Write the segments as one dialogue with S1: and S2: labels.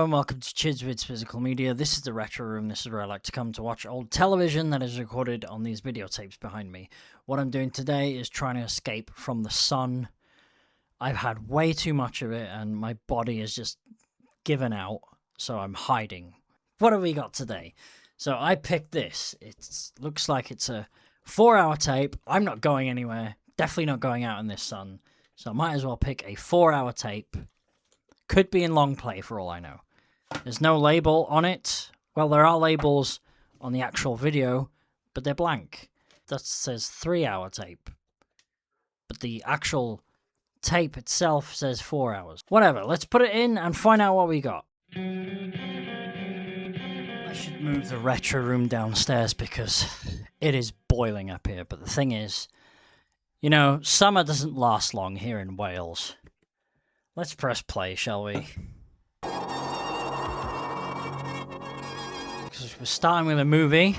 S1: and welcome to Chidswid's Physical Media. This is the Retro Room. This is where I like to come to watch old television that is recorded on these videotapes behind me. What I'm doing today is trying to escape from the sun. I've had way too much of it and my body is just given out, so I'm hiding. What have we got today? So I picked this. It looks like it's a 4-hour tape. I'm not going anywhere. Definitely not going out in this sun. So I might as well pick a 4-hour tape. Could be in long play for all I know. There's no label on it. Well, there are labels on the actual video, but they're blank. That says 3-hour tape. But the actual tape itself says 4 hours. Whatever, let's put it in and find out what we got. I should move the retro room downstairs because it is boiling up here. But the thing is, you know, summer doesn't last long here in Wales. Let's press play, shall we? Because we're starting with a movie.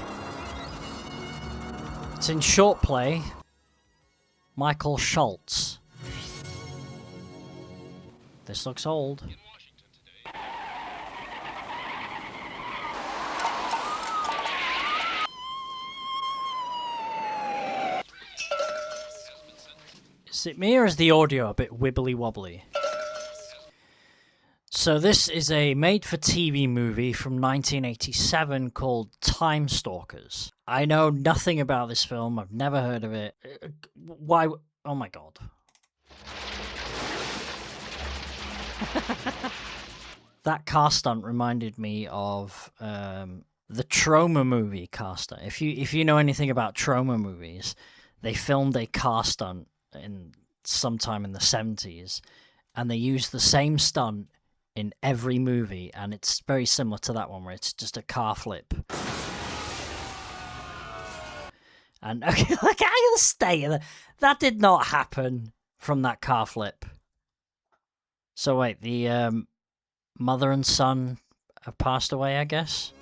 S1: It's in short play. Michael Schultz. This looks old. Is it me or is the audio a bit wibbly wobbly? So this is a made-for-TV movie from 1987 called Stalkers. I know nothing about this film. I've never heard of it. Why? Oh my god. That car stunt reminded me of the Trauma movie car stunt. If you know anything about Trauma movies, they filmed a car stunt in sometime in the 70s, and they used the same stunt in every movie, and it's very similar to that one where it's just a car flip. And okay, look, I gotta stay. That did not happen from that car flip. So wait, the mother and son have passed away, I guess.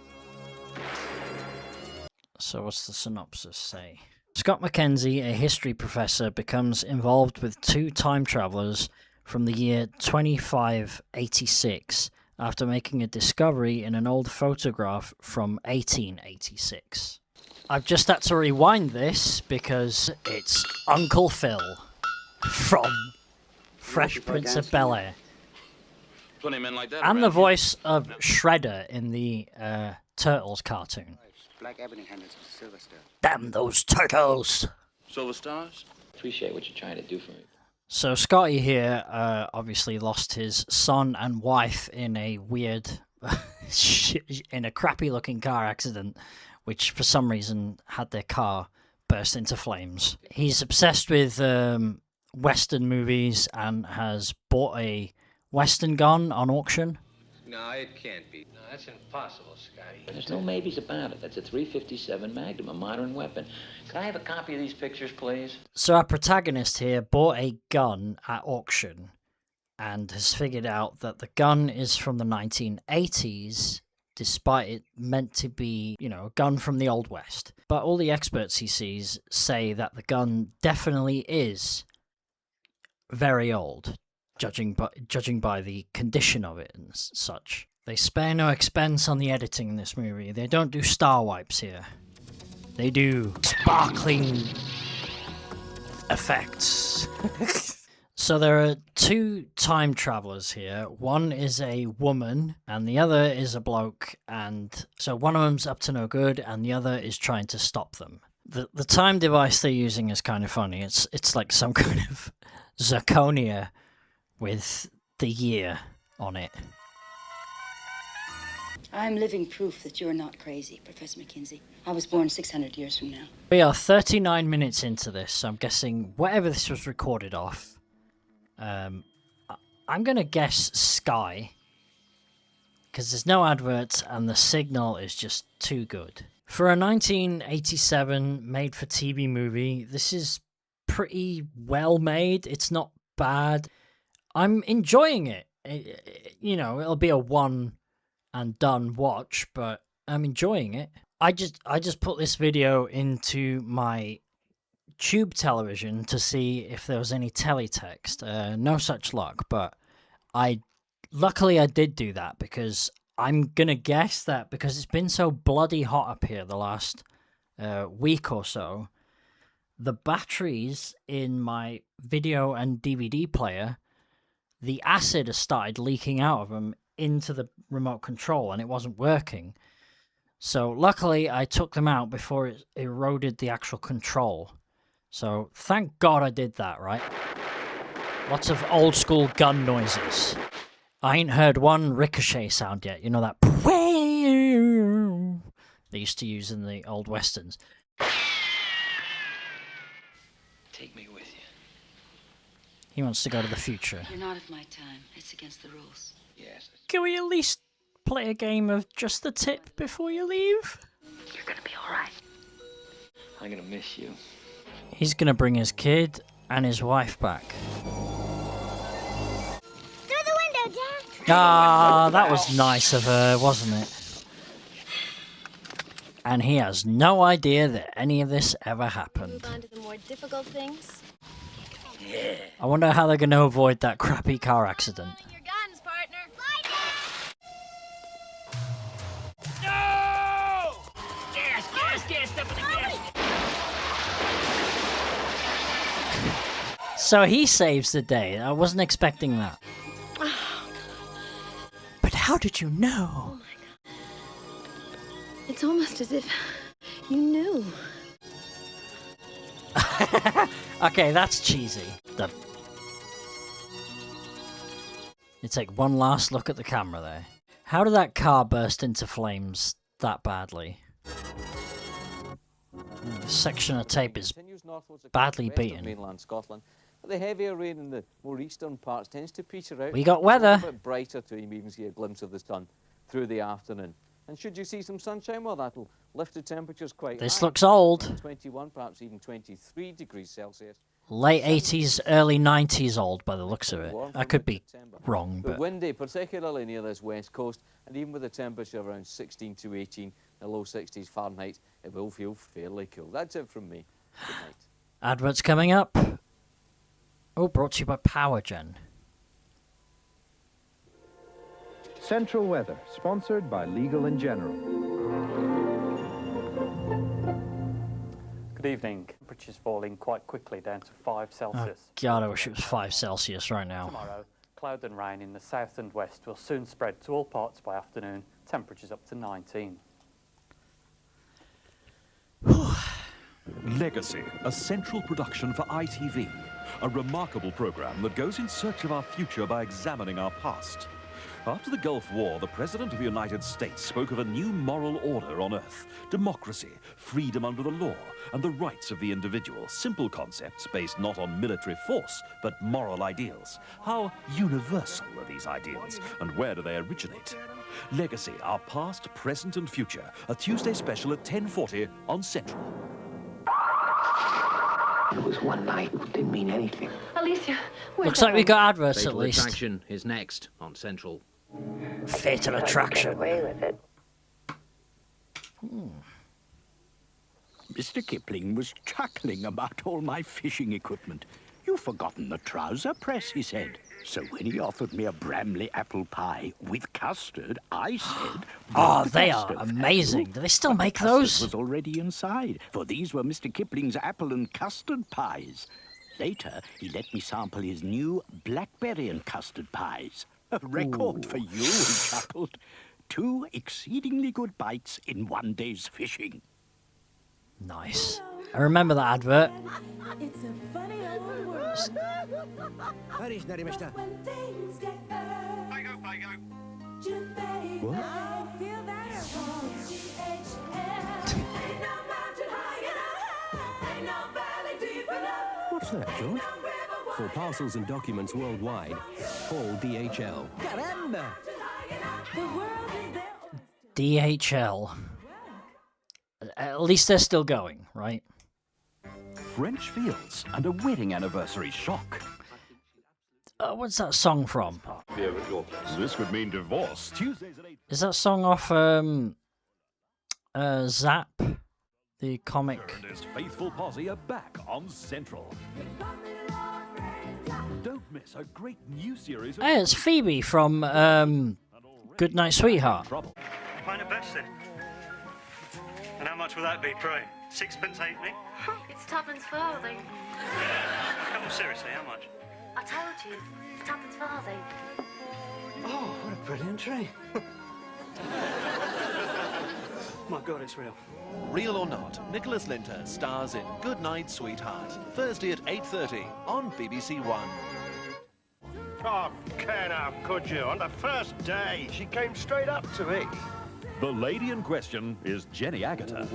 S1: So what's the synopsis say? Scott McKenzie, a history professor, becomes involved with two time travelers from the year 2586 after making a discovery in an old photograph from 1886. I've just had to rewind this because it's Uncle Phil from Fresh Prince of Bel-Air. And the voice of Shredder in the Turtles cartoon. Damn those turtles!
S2: Silver stars?
S3: Appreciate what you're trying to do for me.
S1: So Scotty here obviously lost his son and wife in a weird, in a crappy looking car accident, which for some reason had their car burst into flames. He's obsessed with Western movies and has bought a Western gun on auction.
S4: No, it can't be. No, that's impossible, Scotty.
S3: There's no maybes about it. That's a .357 Magnum, a modern weapon. Could I have a copy of these pictures, please?
S1: So our protagonist here bought a gun at auction and has figured out that the gun is from the 1980s, despite it meant to be, you know, a gun from the Old West. But all the experts he sees say that the gun definitely is very old, judging by the condition of it and such. They spare no expense on the editing in this movie. They don't do star wipes here. They do sparkling effects. So there are two time travelers here. One is a woman and the other is a bloke. And so one of them's up to no good and the other is trying to stop them. The time device they're using is kind of funny. It's like some kind of zirconia with the year on it.
S5: I'm living proof that you're not crazy, Professor McKenzie. I was born 600 years from now.
S1: We are 39 minutes into this, so I'm guessing whatever this was recorded off, I'm going to guess Sky, because there's no adverts and the signal is just too good. For a 1987 made-for-TV movie, this is pretty well made. It's not bad. I'm enjoying it. You know, it'll be a one and done watch, but I'm enjoying it. I just put this video into my tube television to see if there was any teletext. No such luck, but I luckily I did do that, because I'm going to guess that because it's been so bloody hot up here the last week or so, the batteries in my video and DVD player, the acid has started leaking out of them into the remote control, and it wasn't working. So luckily I took them out before it eroded the actual control. So thank God I did that, right? Lots of old school gun noises. I ain't heard one ricochet sound yet. You know that they used to use in the old westerns.
S3: Take me with you.
S1: He wants to go to the future.
S5: You're not of my time. It's against the rules.
S3: Yes.
S1: Can we at least play a game of just the tip before you leave?
S5: You're gonna be all right.
S3: I'm gonna miss you.
S1: He's gonna bring his kid and his wife back.
S2: Through the window, Dad.
S1: Ah, that was nice of her, wasn't it? And he has no idea that any of this ever happened.
S2: Move on to the more difficult things.
S1: I wonder how they're going to avoid that crappy car accident.
S2: Loading your guns, partner.
S1: So he saves the day. I wasn't expecting that. But how did you know?
S2: It's almost as if you knew.
S1: Okay, that's cheesy. You take one last look at the camera there. How did that car burst into flames that badly? The section of tape is badly beaten.
S6: Mainland Scotland. But the heavier rain in the more eastern parts tends to peter out.
S1: We got weather.
S6: A bit brighter too. You may even see a glimpse of the sun through the afternoon. And should you see some sunshine, well, that'll lift the temperatures quite
S1: This
S6: high.
S1: looks old.
S6: 21, perhaps even 23 degrees Celsius.
S1: Late 80s, early 90s old by the looks of it. I could be wrong,
S6: But
S1: but
S6: windy, particularly near this west coast, and even with a temperature around 16 to 18, the low 60s Fahrenheit, it will feel fairly cool. That's it from me. Good night.
S1: adverts coming up. Oh, brought to you by PowerGen.
S7: Central Weather, sponsored by Legal & General.
S8: Good evening. Temperatures falling quite quickly down to 5
S1: Oh,
S8: Celsius.
S1: God, I wish it was 5 Celsius right now.
S8: Tomorrow, cloud and rain in the south and west will soon spread to all parts by afternoon. Temperatures up to 19.
S9: Legacy, a central production for ITV. A remarkable program that goes in search of our future by examining our past. After the Gulf War, the President of the United States spoke of a new moral order on Earth. Democracy, freedom under the law, and the rights of the individual. Simple concepts based not on military force, but moral ideals. How universal are these ideals, and where do they originate? Legacy, our past, present, and future. A Tuesday special at 10:40 on Central.
S3: It was one night. It didn't mean anything.
S2: Alicia, where's
S1: Looks like we got adverts
S3: Fatal
S1: at least.
S3: Attraction is next on Central.
S1: Fatal Attraction.
S2: away with it.
S10: Mr. Kipling was chuckling about all my fishing equipment. You've forgotten the trouser press, he said. So when he offered me a Bramley apple pie with custard, I said...
S1: Oh,
S10: "But the
S1: they are
S10: custard
S1: amazing.
S10: fell."
S1: Do they still
S10: But the
S1: make
S10: custard
S1: those?
S10: was already inside, for these were Mr. Kipling's apple and custard pies. Later, he let me sample his new blackberry and custard pies. A record for you, he chuckled. 2 exceedingly good bites in one day's fishing.
S1: Nice. I remember that advert.
S11: It's a funny old world. When things get better.
S10: What?
S11: I feel better. DHL. Ain't no mountain high enough. Ain't no valley deep enough.
S12: What's that, George? For parcels and documents worldwide, call DHL. Caramba!
S11: The world is their oyster.
S1: DHL. At least they're still going, right?
S9: French fields and a wedding anniversary shock.
S1: What's that song from?
S9: This could mean divorce. Tuesdays at 8.
S1: Is that song off Zap, the comic?
S9: And his faithful posse are back on Central. Don't miss a great new series of...
S1: Hey, it's Phoebe from Good Night, Sweetheart.
S13: Mind a best then. And how much will that be, pray? Sixpence halfpenny?
S14: It's tuppence farthing.
S13: Come on, seriously, how much?
S14: I told you, it's tuppence farthing.
S13: Oh, what a brilliant tree. My God, it's real.
S15: Real or not, Nicholas Linter stars in Good Night, Sweetheart. Thursday at 8:30 on BBC One.
S16: Oh, can have, could you? On the first day, she came straight up to me.
S9: The lady in question is Jenny Agutter.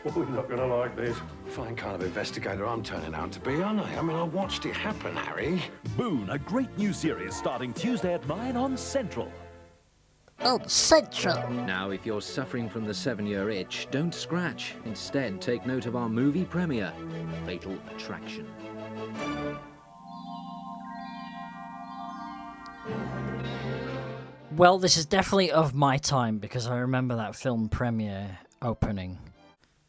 S16: Oh, you're not going to like this. Fine kind of investigator I'm turning out to be, aren't I? I mean, I watched it happen, Harry.
S9: Boone, a great new series starting Tuesday at 9 on Central.
S1: Oh, Central.
S17: Now, if you're suffering from the 7-year itch, don't scratch. Instead, take note of our movie premiere, Fatal Attraction.
S1: Well, this is definitely of my time because I remember that film premiere opening.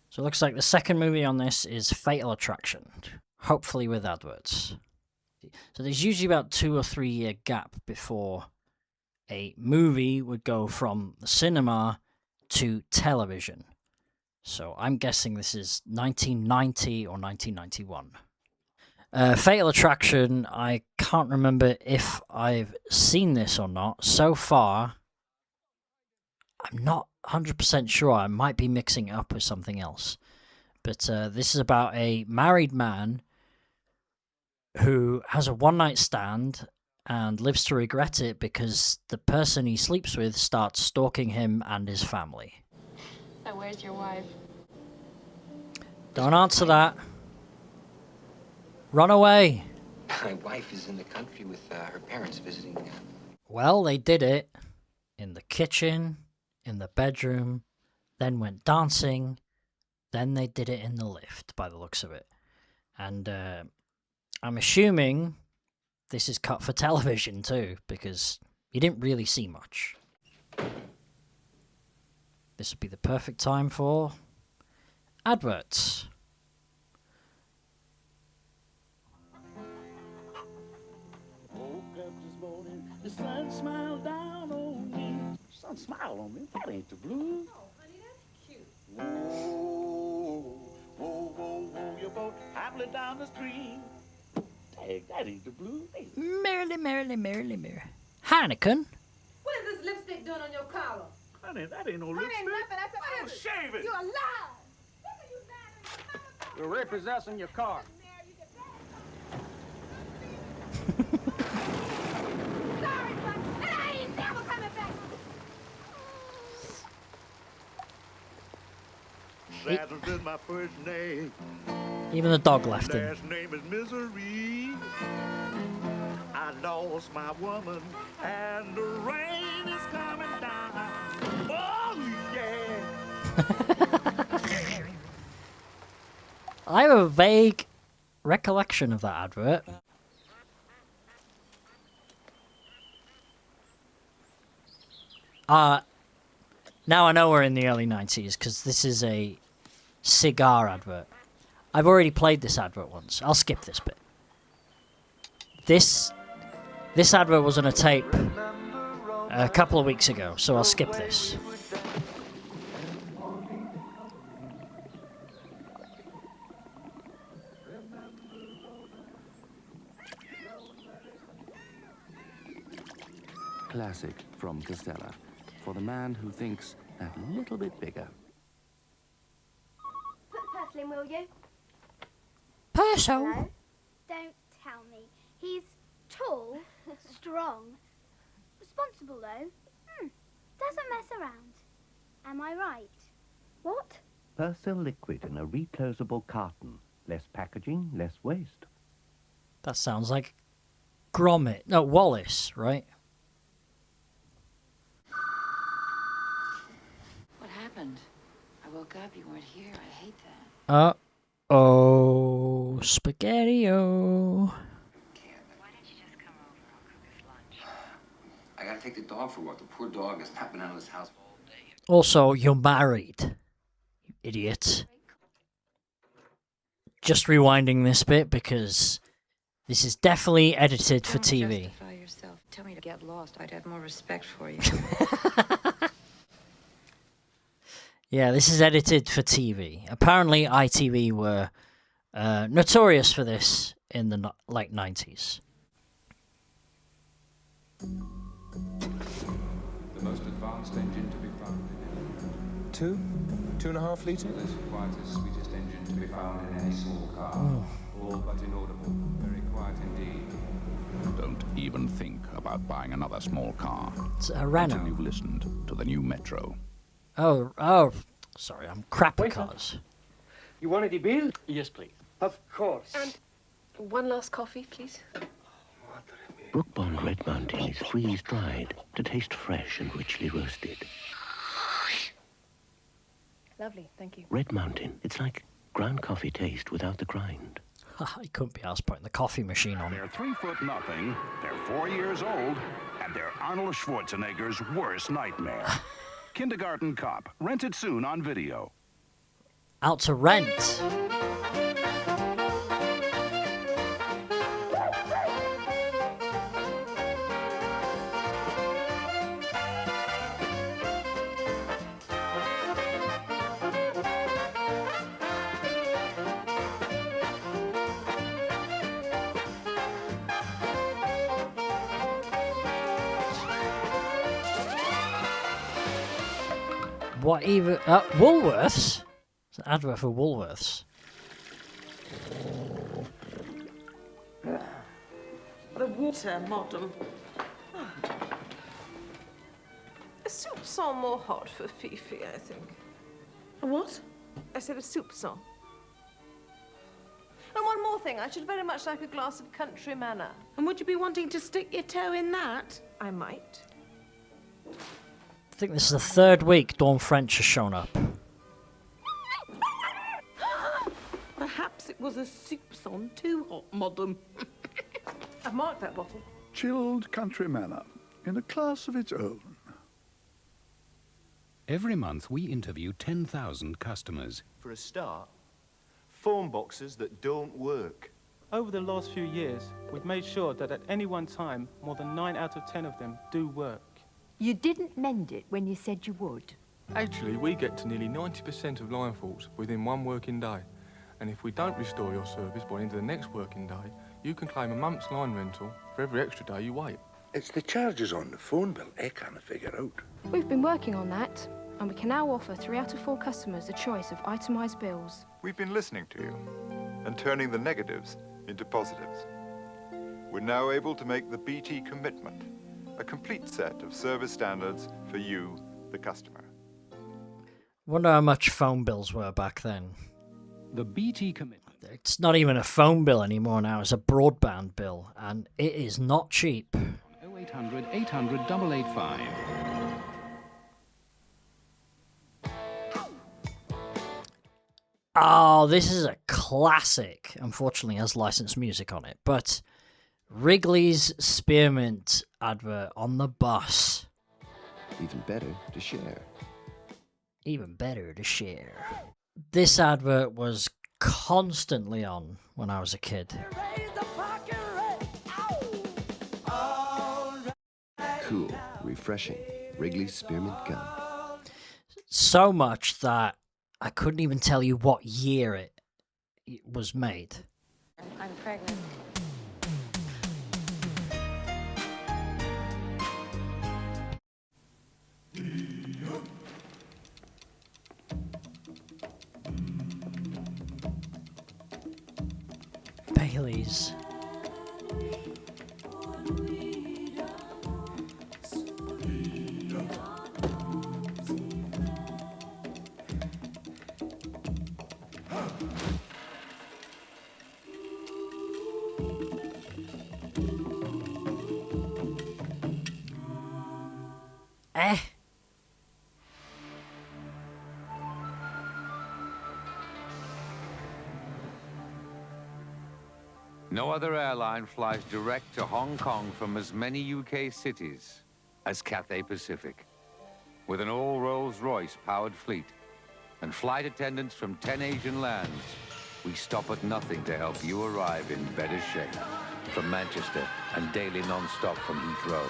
S1: So it looks like the second movie on this is Fatal Attraction, hopefully with adverts. So there's usually about 2 or 3 year gap before a movie would go from the cinema to television. So I'm guessing this is 1990 or 1991. Fatal Attraction, I can't remember if I've seen this or not. So far, I'm not 100% sure. I might be mixing it up with something else. But this is about a married man who has a one-night stand and lives to regret it because the person he sleeps with starts stalking him and his family.
S2: So where's your wife?
S1: Don't answer that. Run away.
S3: My wife is in the country with her parents visiting.
S1: Well, they did it in the kitchen, in the bedroom, then went dancing, then they did it in the lift, by the looks of it. And I'm assuming this is cut for television too, because you didn't really see much. This would be the perfect time for adverts.
S10: The sun smiled down on me. Sun smiled on me? That ain't the blues.
S11: Oh, honey, that's cute.
S10: Whoa, whoa, whoa, whoa, your boat paddling down the stream. Dang, that ain't the blues.
S1: Merrily, merrily, merrily, merrily. Heineken?
S11: What is this lipstick doing on your collar?
S10: Honey, that ain't no
S11: Honey,
S10: lipstick.
S11: nothing. I said, what is it?
S10: Shave it.
S11: You're alive.
S18: You're repossessing your car.
S11: Sorry, but I ain't never coming back.
S16: That is my first name.
S1: Even the dog left him.
S16: Last name is Misery. I lost my woman, and the rain is coming down. Oh, yeah.
S1: I have a vague recollection of that advert. Now I know we're in the early 90s because this is a cigar advert. I've already played this advert once. I'll skip this bit. This advert was on a tape a couple of weeks ago, so I'll skip this.
S12: Classic from Castella, for the man who thinks that little bit bigger.
S14: Put the purple in, will you?
S1: Perso?
S14: Hello? Don't tell me. He's tall, strong, responsible though. Doesn't mess around. Am I right? What?
S10: Persil liquid in a reclosable carton. Less packaging, less waste.
S1: That sounds like Gromit. No, Wallace, right?
S5: What happened? I woke up, you weren't here. I hate that.
S1: Uh-oh. Spaghetti-o.
S3: I gotta take the dog for a walk. The poor dog has not been out of this house all day.
S1: Also, you're married, you idiot. Just rewinding this bit because This is definitely edited for TV.
S2: Justify yourself. Tell me to get lost. I'd have more respect for you.
S1: Yeah, this is edited for TV. Apparently, ITV were notorious for this in the late 90s.
S18: The most advanced engine to be found in 2.5 litres? This is quite the sweetest engine to be found in any small car. All but inaudible. Very quiet indeed.
S19: Don't even think about buying another small car.
S1: It's a Renault.
S19: Until you've listened to the new Metro.
S1: Oh, sorry, I'm crap at cars.
S20: You wanted a bill? Yes, please. Of course.
S2: And one last coffee, please.
S10: Brook Bond Red Mountain is freeze-dried to taste fresh and richly roasted.
S2: Lovely, thank you.
S10: Red Mountain, it's like ground coffee taste without the grind.
S1: I couldn't be asked putting the coffee machine on.
S19: They're 3 foot nothing, they're 4 years old, and they're Arnold Schwarzenegger's worst nightmare. Kindergarten Cop. Rent it soon on video.
S1: Out to rent. What even? Woolworths? It's an advert for Woolworths.
S11: The water model. A soupçon more hot for Fifi, I think. A what? I said a soupçon. And one more thing, I should very much like a glass of country manor. And would you be wanting to stick your toe in that? I might.
S1: I think this is the third week Dawn French has shown up.
S11: Perhaps it was a soupçon too hot, madam. I've marked that bottle.
S21: Chilled country manor, in a class of its own.
S22: Every month we interview 10,000 customers.
S23: For a start, phone boxes that don't work.
S24: Over the last few years, we've made sure that at any one time, more than 9 out of 10 of them do work.
S25: You didn't mend it when you said you would.
S24: Actually, we get to nearly 90% of line faults within 1 working day. And if we don't restore your service by the end of the next working day, you can claim a month's line rental for every extra day you wait.
S21: It's the charges on the phone bill I can't figure out.
S26: We've been working on that, and we can now offer 3 out of 4 customers a choice of itemised bills.
S27: We've been listening to you and turning the negatives into positives. We're now able to make the BT commitment, a complete set of service standards for you, the customer.
S1: Wonder how much phone bills were back then.
S22: The BT commitment.
S1: It's not even a phone bill anymore now, it's a broadband bill, and it is not cheap.
S22: 0800 800 885.
S1: Oh, this is a classic. Unfortunately, it has licensed music on it, but Wrigley's Spearmint advert on the bus.
S28: Even better to share.
S1: Even better to share. This advert was constantly on when I was a kid.
S28: Cool, refreshing. Wrigley's Spearmint Gum.
S1: So much that I couldn't even tell you what year it was made.
S2: I'm pregnant.
S1: Bailey's.
S29: No other airline flies direct to Hong Kong from as many UK cities as Cathay Pacific. With an all Rolls-Royce powered fleet and flight attendants from 10 Asian lands, we stop at nothing to help you arrive in better shape. from Manchester and daily non-stop from Heathrow.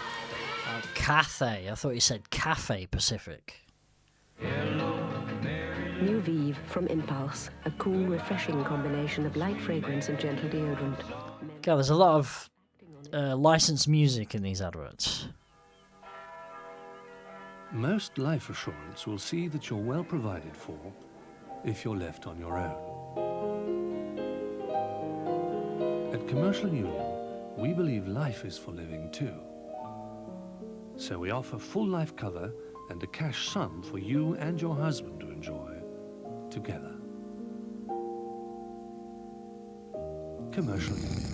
S1: Oh, Cathay. I thought you said Cafe Pacific.
S4: New Vive from Impulse, a cool, refreshing combination of light fragrance and gentle deodorant.
S1: God, there's a lot of licensed music in these adverts.
S12: Most life assurance will see that you're well provided for if you're left on your own. At Commercial Union, we believe life is for living too. So we offer full life cover and a cash sum for you and your husband to enjoy together. Commercial Union.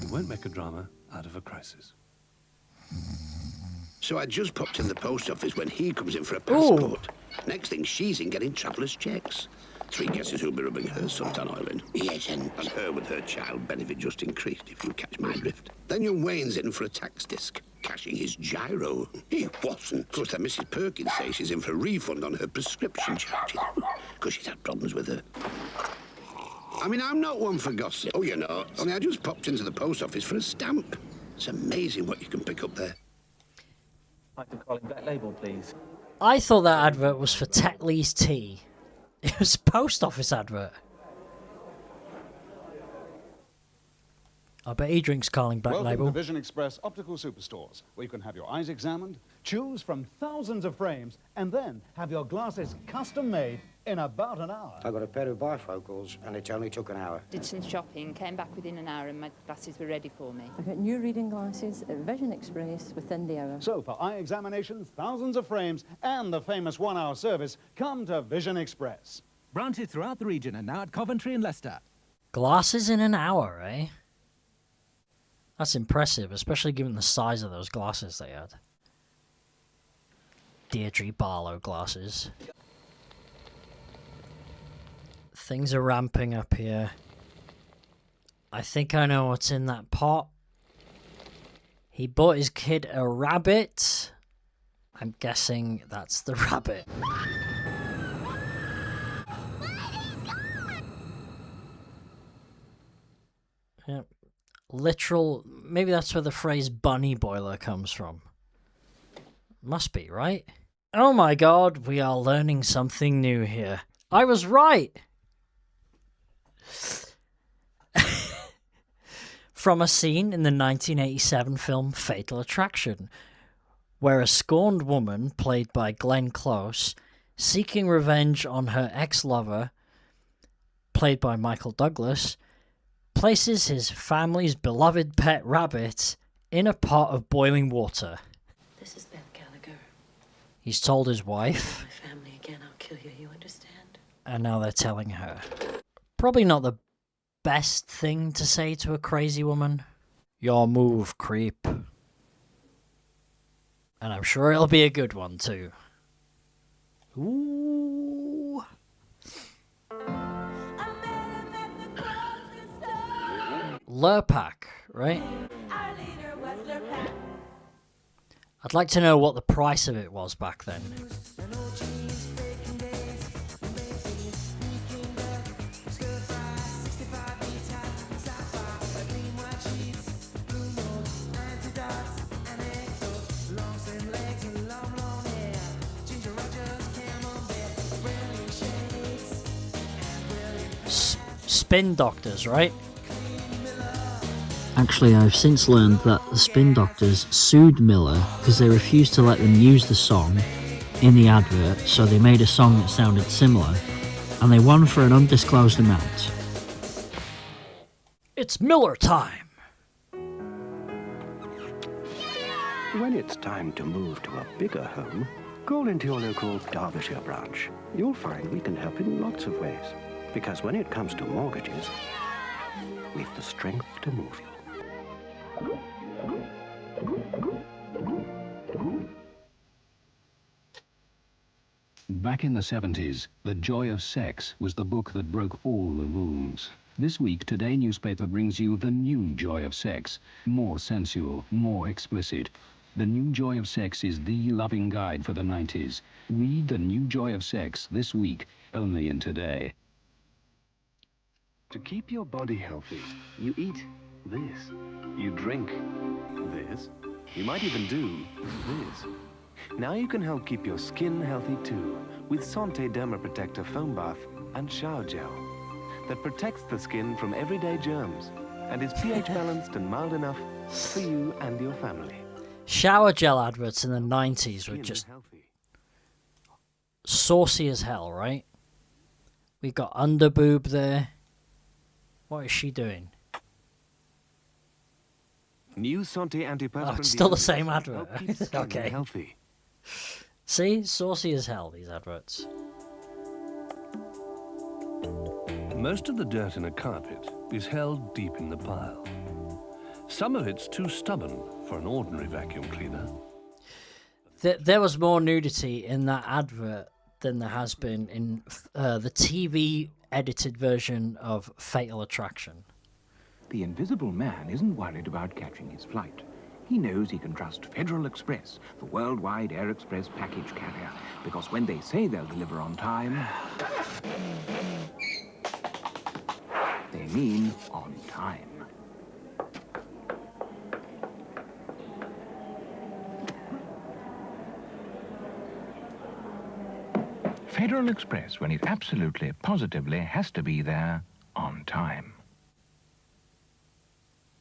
S12: We won't make a drama out of a crisis.
S6: So I just popped in the post office when he comes in for a passport. Next thing, she's in getting traveller's checks. 3 guesses who'll be rubbing her suntan oil in. Yes, and her with her child benefit just increased, if you catch my drift. Then young Wayne's in for a tax disc, cashing his gyro. He wasn't. Plus, that Mrs. Perkins says she's in for a refund on her prescription charges, because she's had problems with her. I mean, I'm not one for gossip. Oh, you know, only I just popped into the post office for a stamp. It's amazing what you can pick up there.
S20: I'd like to call in Black Label, please.
S1: I thought that advert was for Tetley's tea. It was a post office advert. I bet he drinks Carling Black
S7: Welcome
S1: Label.
S7: to Vision Express Optical Superstores, where you can have your eyes examined, choose from thousands of frames, and then have your glasses custom made in about an hour.
S8: I got a pair of bifocals, and it only took an hour.
S9: Did some shopping, came back within an hour, and my glasses were ready for me.
S13: I got new reading glasses at Vision Express within the hour.
S7: So for eye examinations, thousands of frames, and the famous 1-hour service, come to Vision Express.
S15: Branches throughout the region and now at Coventry and Leicester.
S1: Glasses in an hour, eh? That's impressive, especially given the size of those glasses they had. Deirdre Barlow glasses. Things are ramping up here. I think I know what's in that pot. He bought his kid a rabbit. I'm guessing that's the rabbit. Yep. Literal, maybe that's where the phrase bunny boiler comes from. Must be, right? Oh my god, we are learning something new here. I was right! From a scene in the 1987 film Fatal Attraction, where a scorned woman, played by Glenn Close, seeking revenge on her ex-lover, played by Michael Douglas, places his family's beloved pet rabbit in a pot of boiling water.
S5: This is Beth Gallagher.
S1: He's told his wife.
S5: My family again, I'll kill you, you understand?
S1: And now they're telling her. Probably not the best thing to say to a crazy woman. Your move, creep. And I'm sure it'll be a good one too. Ooh. Lurpak, right? I'd like to know what the price of it was back then. Spin Doctors, right? Actually, I've since learned that the Spin Doctors sued Miller because they refused to let them use the song in the advert, so they made a song that sounded similar, and they won for an undisclosed amount. It's Miller time!
S10: When it's time to move to a bigger home, call into your local Derbyshire branch. You'll find we can help in lots of ways. Because when it comes to mortgages, we've the strength to move you.
S22: Back in the 70s, The Joy of Sex was the book that broke all the rules. This week, Today newspaper brings you The New Joy of Sex. More sensual, more explicit. The New Joy of Sex is the loving guide for the 90s. Read The New Joy of Sex this week, only in Today.
S10: To keep your body healthy, you eat
S12: this. You drink this. You might even do this. Now you can help keep your skin healthy too with Santé Derma Protector Foam Bath and Shower Gel that protects the skin from everyday germs and is pH balanced and mild enough for you and your family.
S1: Shower gel adverts in the 90s were just saucy as hell, right? We got underboob there. What is she doing?
S12: New Santé antiperspirant.
S1: Oh, it's still the same advert. Okay.
S12: Healthy.
S1: See? Saucy as hell, these adverts.
S12: Most of the dirt in a carpet is held deep in the pile. Some of it's too stubborn for an ordinary vacuum cleaner.
S1: There was more nudity in that advert than there has been in the TV edited version of Fatal Attraction.
S3: The Invisible Man isn't worried about catching his flight. He knows he can trust Federal Express, the worldwide air express package carrier, because when they say they'll deliver on time, they mean on time. Federal Express, when it absolutely, positively has to be there on time.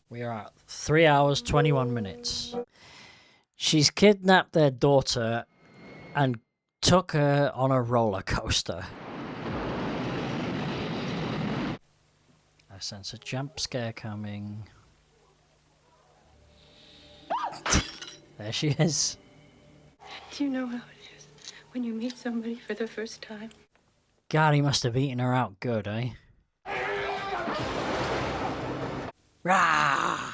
S1: We are at 3 hours, 21 minutes. She's kidnapped their daughter and took her on a roller coaster. I sense a jump scare coming. There she is.
S11: Do you know how it is when you meet somebody for the first time?
S1: God, he must have eaten her out good, eh? Rah!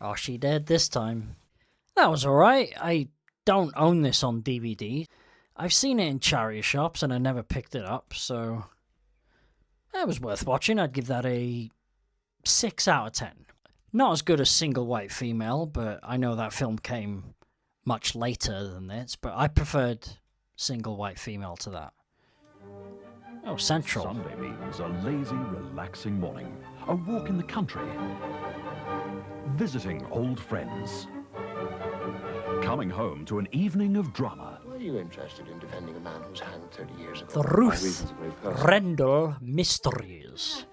S1: Oh, she dead this time. That was alright. I don't own this on DVD. I've seen it in charity shops and I never picked it up, so that was worth watching. I'd give that a 6 out of 10. Not as good as Single White Female, but I know that film came much later than this, but I preferred Single White Female to that. Oh, Central.
S14: Sunday means a lazy, relaxing morning. A walk in the country. Visiting old friends. Coming home to an evening of drama.
S8: Why are you interested in defending a man who was hanged 30 years ago?
S1: The Ruth Rendell Mysteries.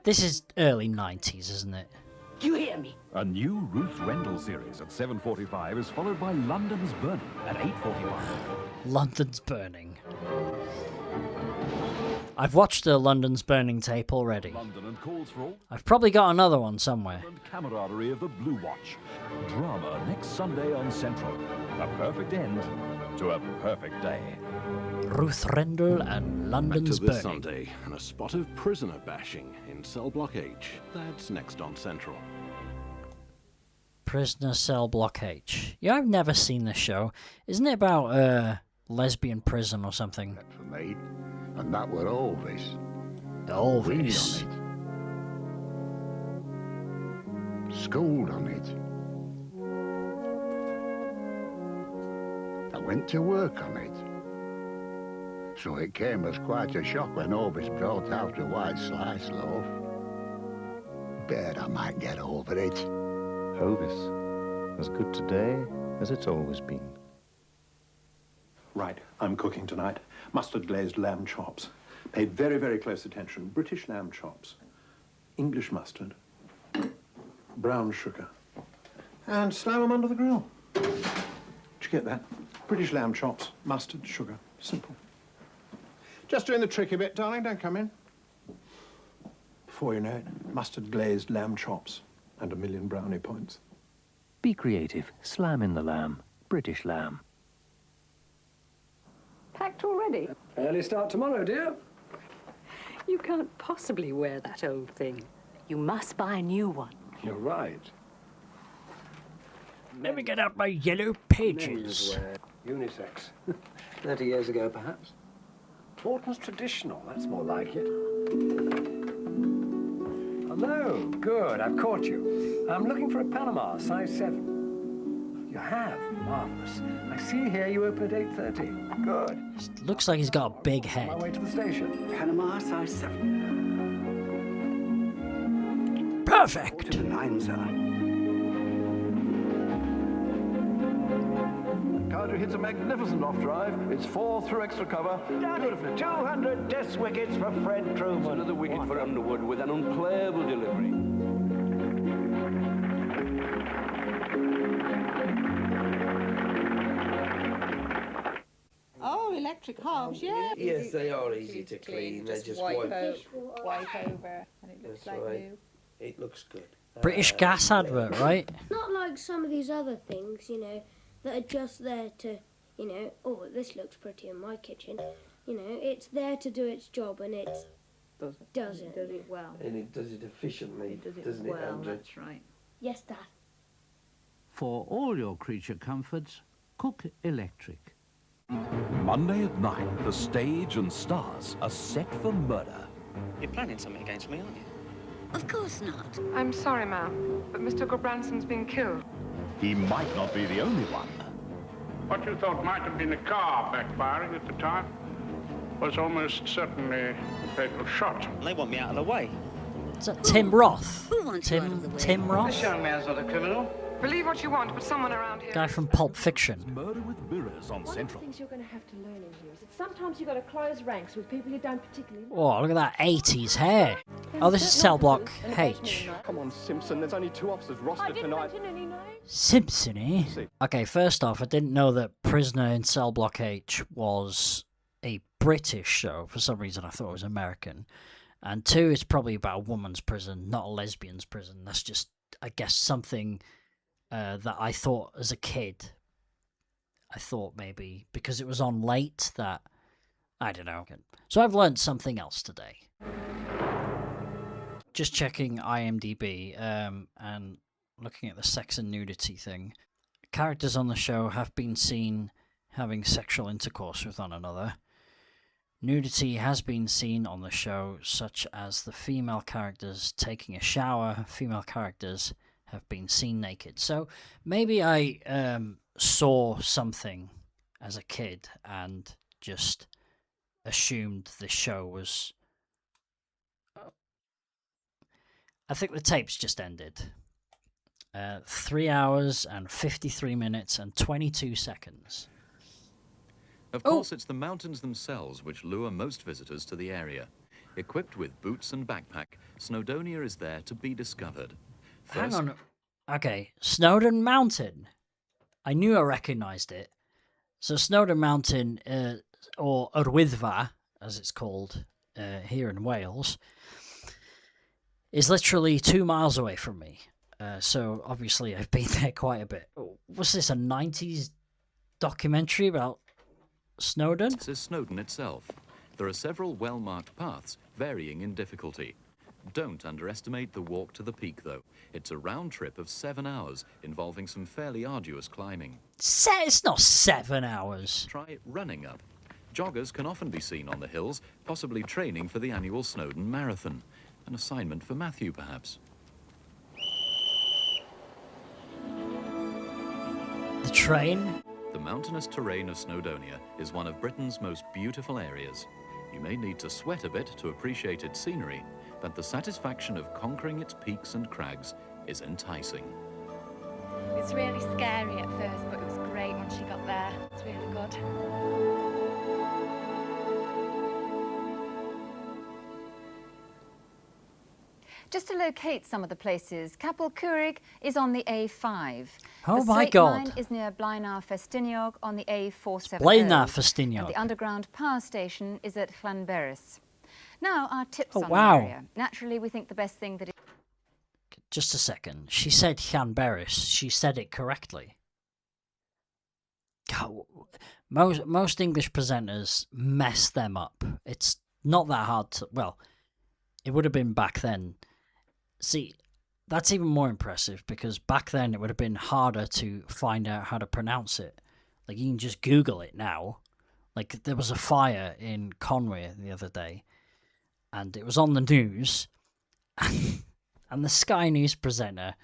S1: This is early 90s, isn't it?
S11: You hear me?
S14: A new Ruth Rendell series at 7:45 is followed by London's Burning at 8:45.
S1: London's Burning. I've watched the London's Burning tape already.
S14: London and calls for all
S1: I've probably got another one somewhere.
S14: and camaraderie of the Blue Watch. Drama next Sunday on Central. A perfect end to a perfect day.
S1: Ruth Rendell and London's
S16: Back to this
S1: Burning.
S16: Sunday, and a spot of prisoner bashing in Cell Block H. That's next on Central.
S1: Prisoner Cell Block H. Yeah, I've never seen this show. Isn't it about lesbian prison or something?
S6: For me, and that were Elvis.
S1: Elvis.
S6: Read on it. Schooled on it. I went to work on it. So it came as quite a shock when Elvis brought out a white slice loaf. Bet I might get over it.
S17: Elvis, as good today as it's always been.
S18: Right, I'm cooking tonight. Mustard glazed lamb chops. Pay very, very close attention. British lamb chops. English mustard. Brown sugar. And slam them under the grill. Did you get that? British lamb chops, mustard, sugar. Simple. Just doing the tricky bit, darling. Don't come in. Before you know it, mustard glazed lamb chops and 1,000,000 brownie points.
S17: Be creative. Slam in the lamb. British lamb.
S11: Packed already?
S19: Early start tomorrow, dear.
S11: You can't possibly wear that old thing. You must buy a new one.
S19: You're right.
S1: Let me get out my yellow pages.
S19: Unisex. 30 years ago, perhaps. Taunton's traditional. That's more like it. Hello. Good. I've caught you. I'm looking for a Panama, size 7. You have? Marvellous. I see here you open at 8:30. Good.
S1: Looks like he's got a big
S19: My
S1: head.
S19: way to the station. Panama, size 7.
S1: Perfect.
S19: 8:45, sir.
S14: Carter hits a magnificent off-drive. It's 4 through extra cover. Beautifully.
S10: 200 test wickets for Fred Truman. Another wicket for Underwood with an unplayable delivery.
S2: Oh, electric hobs, yeah.
S21: Yes, they are easy to clean. They're just
S2: wipe
S21: white.
S2: over, and it looks
S21: That's
S2: like
S21: right.
S2: new.
S21: It looks good.
S1: British gas advert, right?
S23: Not like some of these other things, that are just there to, oh, this looks pretty in my kitchen. It's there to do its job, and it does it.
S2: Does it well.
S21: And it does it efficiently,
S2: Does it
S21: doesn't
S2: well,
S21: it, Andrew?
S2: that's right.
S23: Yes, Dad.
S15: For all your creature comforts, Cook Electric.
S14: Monday at 9, the stage and stars are set for murder.
S20: You're planning something against me, aren't you?
S5: Of course not.
S24: I'm sorry, ma'am, but Mr. Gobranson's been killed.
S14: He might not be the only one.
S25: What you thought might have been a car backfiring at the time was almost certainly a fatal shot.
S20: They want me out of the way.
S1: Is that Tim Roth?
S5: Who wants you out of the way?
S1: Tim Roth?
S20: This young man's not a criminal.
S24: Believe what you want, but someone around here...
S1: Guy from Pulp Fiction.
S14: Murder with mirrors on
S4: One of the
S14: Central.
S4: things you're going to have to learn in here is that sometimes you've got to close ranks with people you don't particularly like.
S1: Oh, look at that 80s hair. Oh, this is Cell Block H.
S26: Come on, Simpson, there's only 2 officers rostered tonight.
S1: Simpson, eh? Okay, first off, I didn't know that Prisoner in Cell Block H was a British show. For some reason, I thought it was American. And 2, it's probably about a woman's prison, not a lesbian's prison. That's just, I guess, something that I thought as a kid. I thought maybe because it was on late that, I don't know. So I've learned something else today. Just checking IMDb and looking at the sex and nudity thing. Characters on the show have been seen having sexual intercourse with one another. Nudity has been seen on the show, such as the female characters taking a shower. Female characters have been seen naked. So maybe I saw something as a kid and just assumed the show was... I think the tape's just ended. 3 hours and 53 minutes and 22 seconds.
S27: Of course, it's the mountains themselves which lure most visitors to the area. Equipped with boots and backpack, Snowdonia is there to be discovered.
S1: Hang on. Okay, Snowdon Mountain. I knew I recognised it. So Snowdon Mountain, or Urwyddfa, as it's called here in Wales, is literally 2 miles away from me. So obviously I've been there quite a bit. Was this a 90s documentary about Snowdon?
S27: This is Snowdon itself. There are several well-marked paths, varying in difficulty. Don't underestimate the walk to the peak, though. It's a round trip of 7 hours, involving some fairly arduous climbing.
S1: It's not 7 hours.
S27: Try running up. Joggers can often be seen on the hills, possibly training for the annual Snowdon Marathon. An assignment for Matthew, perhaps.
S1: The train?
S27: The mountainous terrain of Snowdonia is one of Britain's most beautiful areas. You may need to sweat a bit to appreciate its scenery, but the satisfaction of conquering its peaks and crags is enticing.
S28: It's really scary at first, but it was great once you got there. It's really good.
S29: Just to locate some of the places, Capel Curig is on the A5.
S1: Oh
S29: the
S1: my
S29: Straight
S1: God.
S29: Line is near Blaenau Festiniog on the A470.
S1: Blaenau Festiniog.
S29: And the underground power station is at Llanberis. Now, our tips on
S1: wow.
S29: the area. Naturally, we think the best thing that...
S1: Just a second. She said Llanberis. She said it correctly. God, most English presenters mess them up. It's not that hard to... Well, it would have been back then. See, that's even more impressive because back then it would have been harder to find out how to pronounce it. Like, you can just Google it now. Like, there was a fire in Conwy the other day, and it was on the news, and the Sky News presenter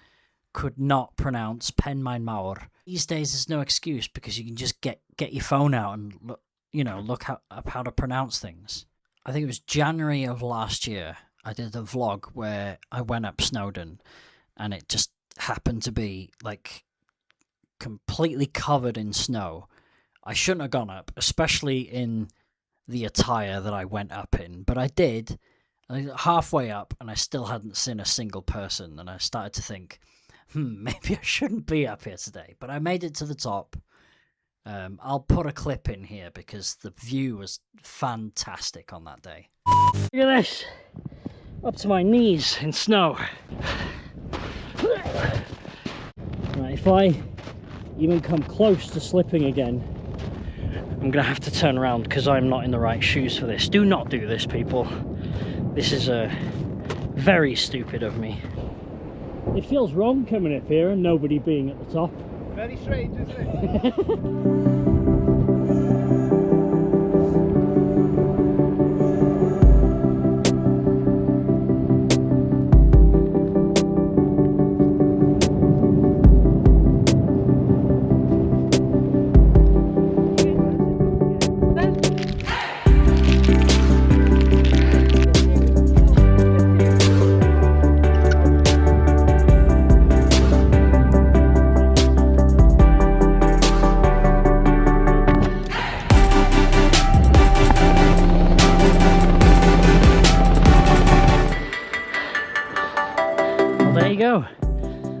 S1: could not pronounce Pen Mein Mauer. These days, there's no excuse because you can just get your phone out and look up how to pronounce things. I think it was January of last year. I did a vlog where I went up Snowdon, and it just happened to be like completely covered in snow. I shouldn't have gone up, especially in the attire that I went up in, but I did. I got halfway up, and I still hadn't seen a single person, and I started to think, maybe I shouldn't be up here today. But I made it to the top. I'll put a clip in here because the view was fantastic on that day. Look at this, up to my knees in snow. Right, if I even come close to slipping again, I'm gonna have to turn around because I'm not in the right shoes for this. Do not do this, people. This is very stupid of me. It feels wrong coming up here and nobody being at the top.
S21: Very strange, isn't it?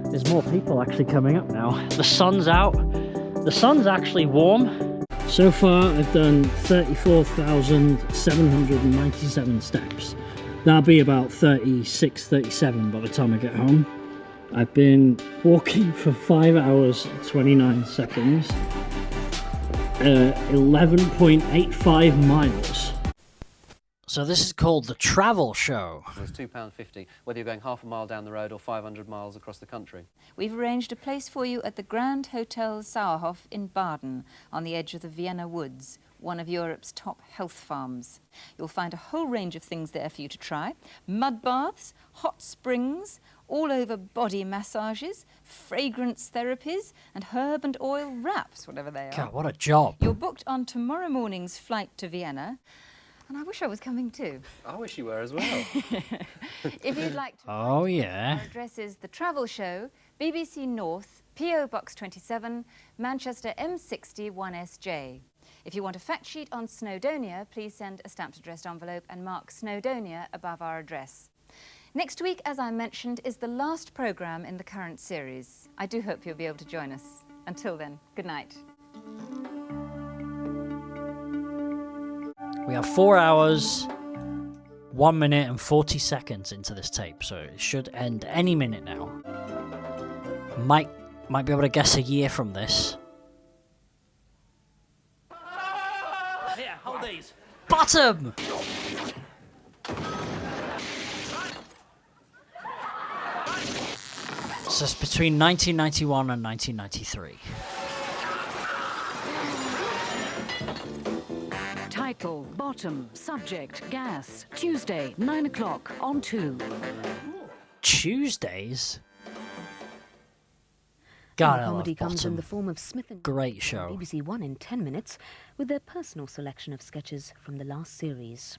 S1: There's more people actually coming up now. The sun's out. The sun's actually warm. So far I've done 34,797 steps. That'll be about 36, 37 by the time I get home. I've been walking for 5 hours, 29 seconds. 11.85 miles. So this is called the travel show.
S3: It's £2.50, whether you're going half a mile down the road or 500 miles across the country.
S29: We've arranged a place for you at the Grand Hotel Sauerhof in Baden, on the edge of the Vienna Woods, one of Europe's top health farms. You'll find a whole range of things there for you to try. Mud baths, hot springs, all-over body massages, fragrance therapies, and herb and oil wraps, whatever they are.
S1: God, what a job.
S29: You're booked on tomorrow morning's flight to Vienna. And I wish I was coming too.
S3: I wish you were as well.
S29: If you'd like to...
S1: Oh, yeah.
S29: Our address is The Travel Show, BBC North, P.O. Box 27, Manchester M60 1SJ. If you want a fact sheet on Snowdonia, please send a stamped addressed envelope and mark Snowdonia above our address. Next week, as I mentioned, is the last programme in the current series. I do hope you'll be able to join us. Until then, good night.
S1: We have 4 hours, 1 minute and 40 seconds into this tape, so it should end any minute now. Might be able to guess a year from this.
S6: Here, hold these.
S1: Bottom! So it's between 1991 and 1993.
S11: Title, bottom, subject, gas. Tuesday, 9 o'clock on 2.
S1: Tuesdays? God, I love
S4: comedy comes in
S1: Bottom.
S4: the form of Smith and
S1: Great show.
S4: BBC One in 10 minutes with their personal selection of sketches from the last series.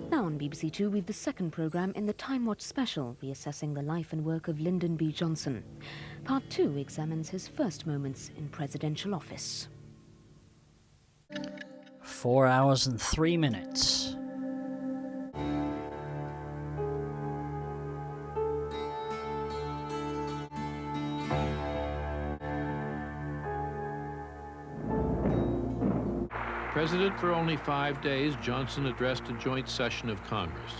S4: Now on BBC Two, we've the second programme in the Time Watch special, reassessing the life and work of Lyndon B. Johnson. Part 2 examines his first moments in presidential office.
S1: 4 hours and 3 minutes.
S7: President for only 5 days, Johnson addressed a joint session of Congress.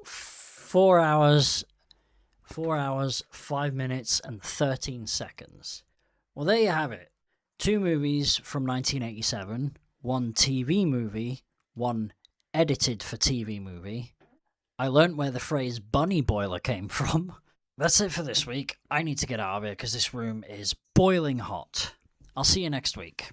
S1: 4 hours, 5 minutes and 13 seconds. Well, there you have it. 2 movies from 1987, 1 TV movie, 1 edited for TV movie. I learnt where the phrase bunny boiler came from. That's it for this week. I need to get out of here because this room is boiling hot. I'll see you next week.